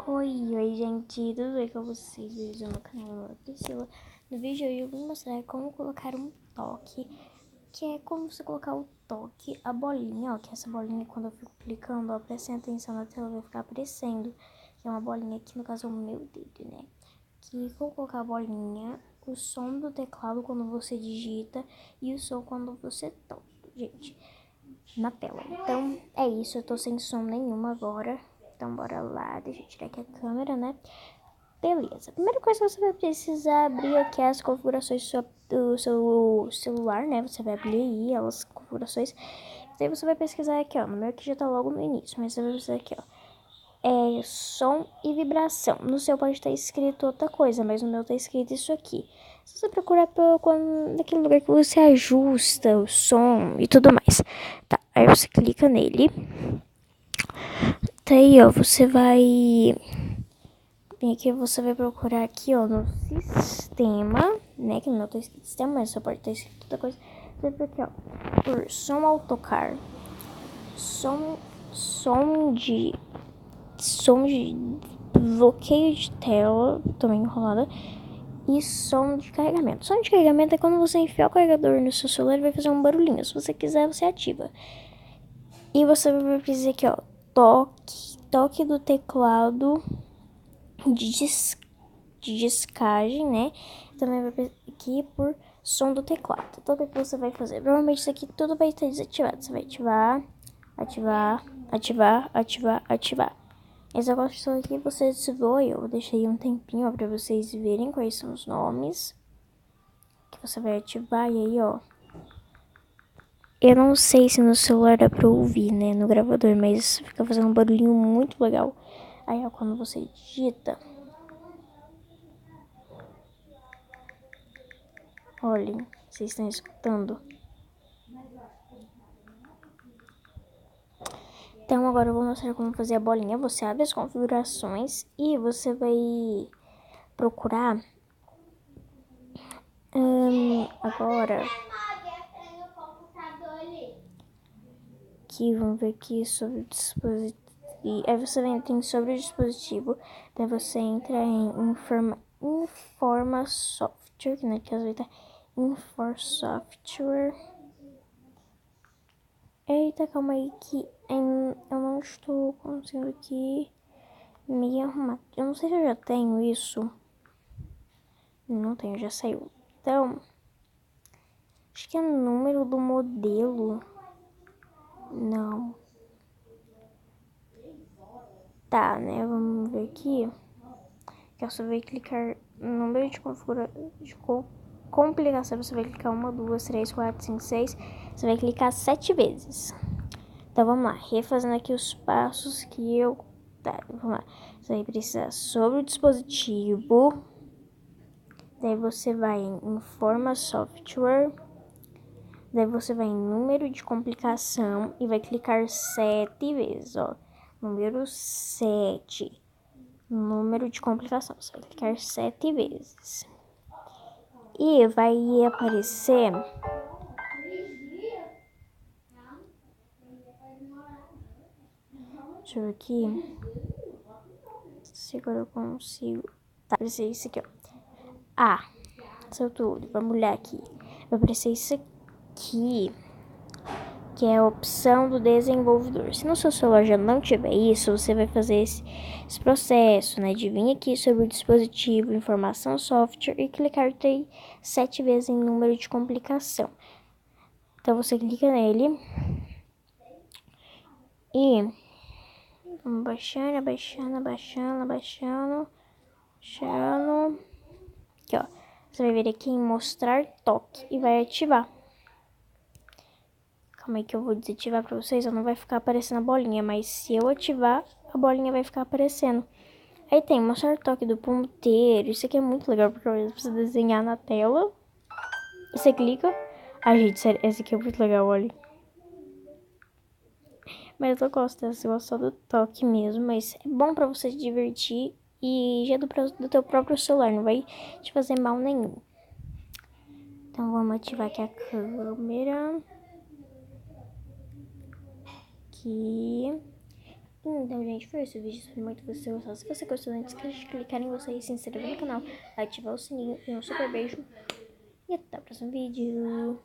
Oi, gente, tudo bem com vocês? Bem-vindos ao meu canal Priscila. No vídeo de hoje eu vou mostrar como colocar um toque, que é como você colocar o toque, a bolinha, ó, que essa bolinha quando eu fico clicando, ó, prestem atenção na tela, vai ficar aparecendo, que é uma bolinha aqui, no caso é o meu dedo, né? Que vou colocar a bolinha, o som do teclado quando você digita e o som quando você toca, gente, na tela. Então, é isso, eu tô sem som nenhum agora. Então, bora lá, deixa eu tirar aqui a câmera, né? Beleza, a primeira coisa que você vai precisar abrir aqui é as configurações do seu celular, né? Você vai abrir aí as configurações. Daí você vai pesquisar aqui, ó. No meu aqui já tá logo no início, mas você vai pesquisar aqui, ó. É som e vibração. No seu pode estar escrito outra coisa, mas no meu tá escrito isso aqui. Se você procurar naquele lugar que você ajusta o som e tudo mais. Tá, aí você clica nele. Tá aí, ó, você vai vir aqui, você vai procurar aqui, ó, no sistema, né, que não tá escrito sistema, mas só pode estar escrito outra coisa. Você vai aqui, ó, por som ao tocar, som de bloqueio de tela, também enrolada, e som de carregamento. Som de carregamento é quando você enfiar o carregador no seu celular e vai fazer um barulhinho. Se você quiser, você ativa. E você vai precisar aqui, ó, toque do teclado de descagem, né? Também vai aqui por som do teclado. Então, o que você vai fazer? Provavelmente isso aqui tudo vai estar desativado. Você vai ativar. Essa construção aqui você ativou e eu deixei um tempinho para vocês verem quais são os nomes que você vai ativar. E aí, ó, eu não sei se no celular dá pra ouvir, né, no gravador, mas fica fazendo um barulhinho muito legal. Aí, ó, quando você digita, olhem, vocês estão escutando? Então, agora eu vou mostrar como fazer a bolinha. Você abre as configurações e você vai procurar agora aqui, vamos ver aqui sobre o dispositivo. Aí você entra em sobre o dispositivo, daí você entra em Informa Software, que naquela vai estar Infor Software. Eita, calma aí que eu não estou conseguindo aqui me arrumar. Eu não sei se eu já tenho isso. Não tenho, já saiu. Então, acho que é número do modelo. Não. Tá, né? Vamos ver aqui. Que você vai clicar no número de complicação. Você vai clicar 1, 2, 3, 4, 5, 6. Você vai clicar 7 vezes. Então, vamos lá. Refazendo aqui os passos que eu... Tá, vamos lá. Você vai precisar sobre o dispositivo. Daí você vai em Informa Software. Daí você vai em número de complicação e vai clicar 7 vezes, ó. Número 7. Número de complicação. Você vai clicar 7 vezes. E vai aparecer... Deixa eu ver aqui. Se agora eu consigo... Tá, apareceu isso aqui, ó. Ah, seu tudo. Vamos olhar aqui. Vai aparecer isso aqui, que é a opção do desenvolvedor. Se no seu celular já não tiver isso, você vai fazer esse processo, né? De vir aqui sobre o dispositivo, informação, software e clicar 7 vezes em número de complicação. Então, você clica nele e vamos abaixando. Aqui, ó. Você vai vir aqui em mostrar toque e vai ativar. Calma aí que eu vou desativar pra vocês, não vai ficar aparecendo a bolinha, mas se eu ativar, a bolinha vai ficar aparecendo. Aí tem mostrar toque do ponteiro, isso aqui é muito legal, porque você precisa desenhar na tela. E você clica. Ai, gente, sério, esse aqui é muito legal, olha. Mas eu gosto dessa, eu gosto só do toque mesmo, mas é bom pra você se divertir e já do teu próprio celular, não vai te fazer mal nenhum. Então vamos ativar aqui a câmera. Aqui. Então, gente, foi esse vídeo. Espero muito que você gostou. Se você gostou, não esqueça de clicar em você e se inscrever no canal, ativar o sininho. E um super beijo. E até o próximo vídeo.